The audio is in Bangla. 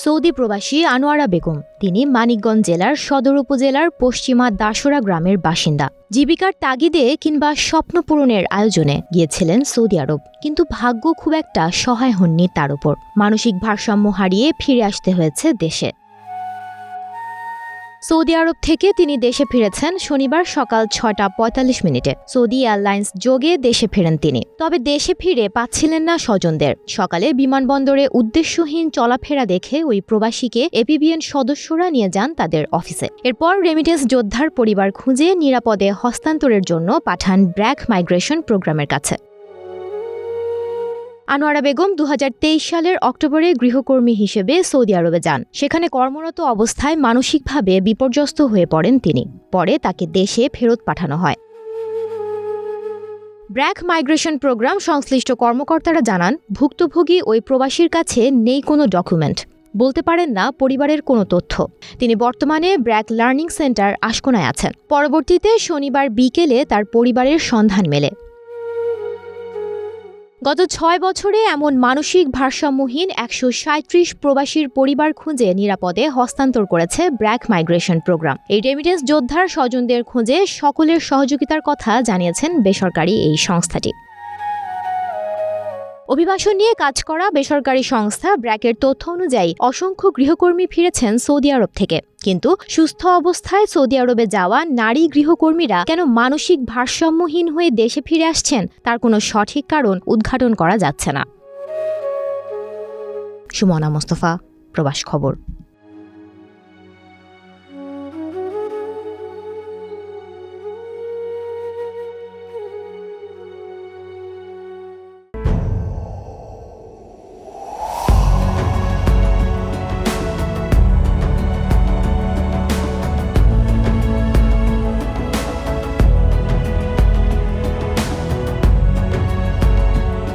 সৌদি প্রবাসী আনোয়ারা বেগম, তিনি মানিকগঞ্জ জেলার সদর উপজেলার পশ্চিমা দাসরা গ্রামের বাসিন্দা। জীবিকার তাগিদে কিংবা স্বপ্ন পূরণের আয়োজনে গিয়েছিলেন সৌদি আরব, কিন্তু ভাগ্য খুব একটা সহায় হননি তার উপর। মানসিক ভারসাম্য হারিয়ে ফিরে আসতে হয়েছে দেশে। সৌদি আরব থেকে তিনি দেশে ফিরেছেন শনিবার সকাল ৬টা ৪৫ সৌদি এয়ারলাইন্স যোগে দেশে ফেরেন তিনি। তবে দেশে ফিরে পাচ্ছিলেন না স্বজনদের। সকালে বিমানবন্দরে উদ্দেশ্যহীন চলাফেরা দেখে ওই প্রবাসীকে এপিবিএন সদস্যরা নিয়ে যান তাদের অফিসে। এরপর রেমিটেন্স যোদ্ধার পরিবার খুঁজে নিরাপদে হস্তান্তরের জন্য পাঠান ব্র্যাক মাইগ্রেশন প্রোগ্রামের কাছে। আনোয়ারা বেগম ২০২৩ সালের অক্টোবরে গৃহকর্মী হিসেবে সৌদি আরবে যান। সেখানে কর্মরত অবস্থায় মানসিকভাবে বিপর্যস্ত হয়ে পড়েন তিনি। পরে তাকে দেশে ফেরত পাঠানো হয়। ব্র্যাক মাইগ্রেশন প্রোগ্রাম সংশ্লিষ্ট কর্মকর্তারা জানান, ভুক্তভোগী ওই প্রবাসীর কাছে নেই কোনো ডকুমেন্ট, বলতে পারেন না পরিবারের কোনো তথ্য। তিনি বর্তমানে ব্র্যাক লার্নিং সেন্টার আশকোনায় আছেন। পরবর্তীতে শনিবার বিকেলে তার পরিবারের সন্ধান মেলে। গত ৬ বছরে এমন মানসিক ভারসাম্যহীন ১৩৭ প্রবাসীর পরিবার খুঁজে নিরাপদে হস্তান্তর করেছে ব্র্যাক মাইগ্রেশন প্রোগ্রাম। এই রেমিটেন্স যোদ্ধার স্বজনদের খুঁজে সকলের সহযোগিতার কথা জানিয়েছেন বেসরকারি এই সংস্থাটি। অভিবাসন নিয়ে কাজ করা বেসরকারি সংস্থা ব্র্যাকের তথ্য অনুযায়ী অসংখ্য গৃহকর্মী ফিরেছেন সৌদি আরব থেকে। কিন্তু সুস্থ অবস্থায় সৌদি আরবে যাওয়া নারী গৃহকর্মীরা কেন মানসিক ভারসাম্যহীন হয়ে দেশে ফিরে আসছেন তার কোনো সঠিক কারণ উদ্ঘাটন করা যাচ্ছে না। সুমনা মোস্তফা, প্রবাস খবর।